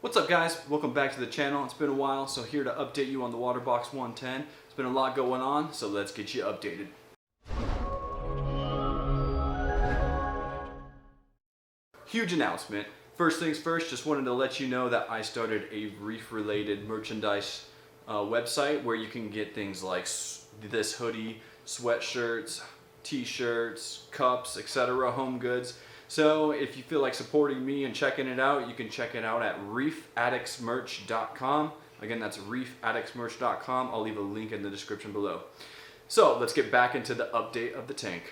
What's up guys, welcome back to the channel. It's been a while, so here to update you on the Waterbox 110. It's been a lot going on, so let's get you updated. Huge announcement. First things first, just wanted to let you know that I started a reef related merchandise website where you can get things like this hoodie, sweatshirts, t-shirts, cups, etc., home goods. So if you feel like supporting me and checking it out, you can check it out at reefaddictsmerch.com. Again, that's reefaddictsmerch.com. I'll leave a link in the description below. So let's get back into the update of the tank.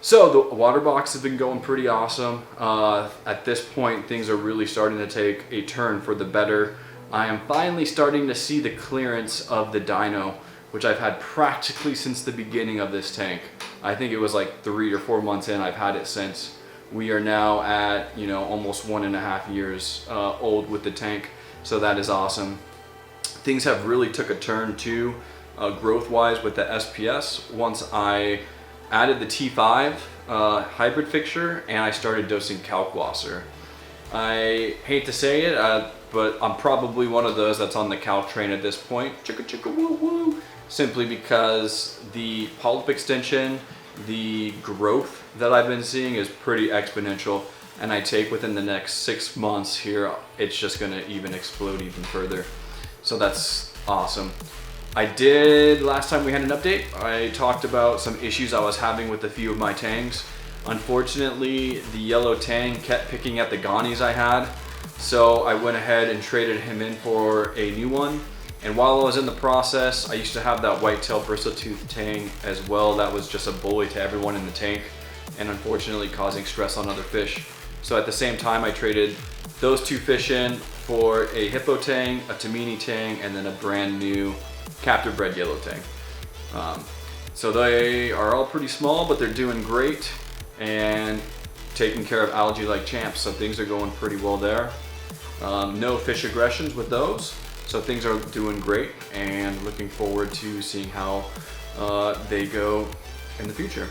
So the water box has been going pretty awesome. At this point, things are really starting to take a turn for the better. I am finally starting to see the clearance of the dyno, which I've had practically since the beginning of this tank. I think it was like 3 or 4 months in. I've had it since. We are now at, almost 1.5 years old with the tank. So that is awesome. Things have really took a turn too, growth-wise with the SPS. Once I added the T5 hybrid fixture and I started dosing Kalkwasser. I hate to say it, but I'm probably one of those that's on the Kalk train at this point. Chicka chicka woo woo. Simply because the polyp extension, the growth that I've been seeing is pretty exponential, and I take within the next 6 months here, it's just gonna even explode even further. So that's awesome. Last time we had an update, I talked about some issues I was having with a few of my tangs. Unfortunately, the yellow tang kept picking at the ganies I had, so I went ahead and traded him in for a new one. And while I was in the process, I used to have that whitetail bristle-tooth tang as well. That was just a bully to everyone in the tank, and unfortunately causing stress on other fish. So at the same time, I traded those two fish in for a hippo tang, a tamini tang, and then a brand new captive bred yellow tang. So they are all pretty small, but they're doing great and taking care of algae like champs. So things are going pretty well there. No fish aggressions with those. So things are doing great, and looking forward to seeing how they go in the future.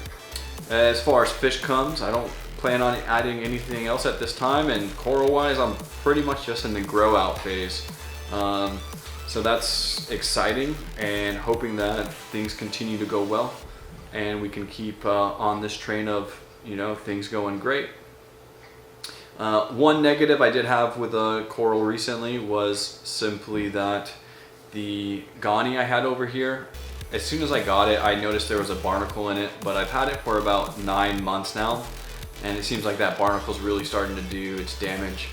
As far as fish comes, I don't plan on adding anything else at this time, and coral wise, I'm pretty much just in the grow out phase. So that's exciting, and hoping that things continue to go well and we can keep on this train of things going great. One negative I did have with a coral recently was simply that the Gani I had over here, as soon as I got it, I noticed there was a barnacle in it, but I've had it for about 9 months now, and it seems like that barnacle's really starting to do its damage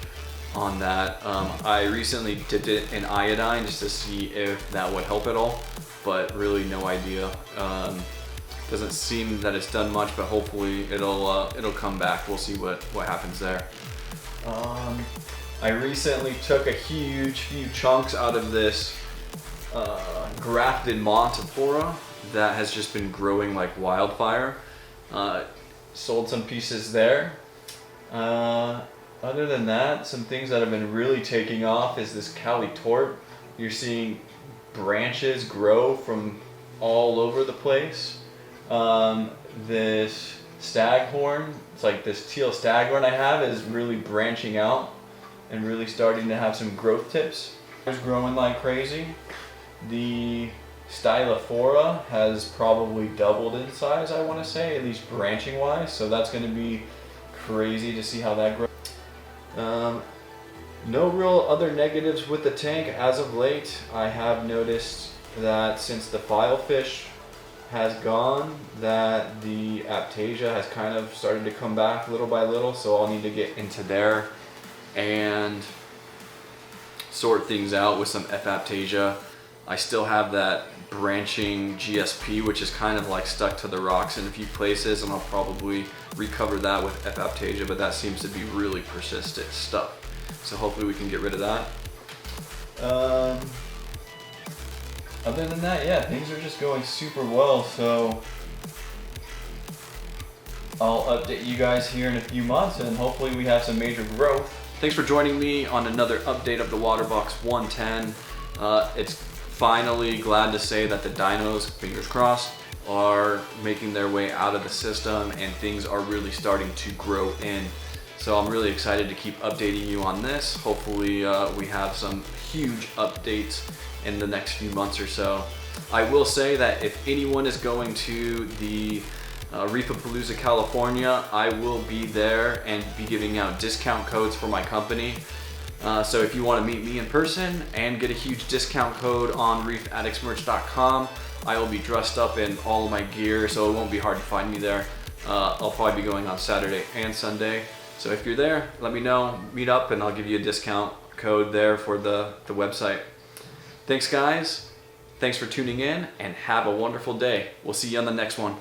on that. I recently dipped it in iodine just to see if that would help at all, but really no idea. Doesn't seem that it's done much, but hopefully it'll come back. We'll see what happens there. I recently took a few chunks out of this grafted Montipora that has just been growing like wildfire. Sold some pieces there. Other than that, some things that have been really taking off is this Cali Tort. You're seeing branches grow from all over the place. This staghorn, it's like this teal staghorn I have, is really branching out and really starting to have some growth tips. It's growing like crazy. The Stylophora has probably doubled in size, I want to say, at least branching wise, so that's going to be crazy to see how that grows. No real other negatives with the tank as of late. I have noticed that since the filefish has gone, that the Aptasia has kind of started to come back little by little, so I'll need to get into there and sort things out with some F-Aptasia. I still have that branching GSP, which is kind of like stuck to the rocks in a few places, and I'll probably recover that with F-Aptasia, but that seems to be really persistent stuff. So hopefully we can get rid of that. Other than that, yeah, things are just going super well, so I'll update you guys here in a few months, and hopefully we have some major growth. Thanks for joining me on another update of the Waterbox 110. It's finally glad to say that the dinos, fingers crossed, are making their way out of the system and things are really starting to grow in. So I'm really excited to keep updating you on this. Hopefully we have some huge updates in the next few months or so. I will say that if anyone is going to the Reefer, California, I will be there and be giving out discount codes for my company. So if you want to meet me in person and get a huge discount code on reefaddictsmerch.com, I will be dressed up in all of my gear, so it won't be hard to find me there. I'll probably be going on Saturday and Sunday. So if you're there, let me know, meet up, and I'll give you a discount code there for the website. Thanks guys, thanks for tuning in, and have a wonderful day. We'll see you on the next one.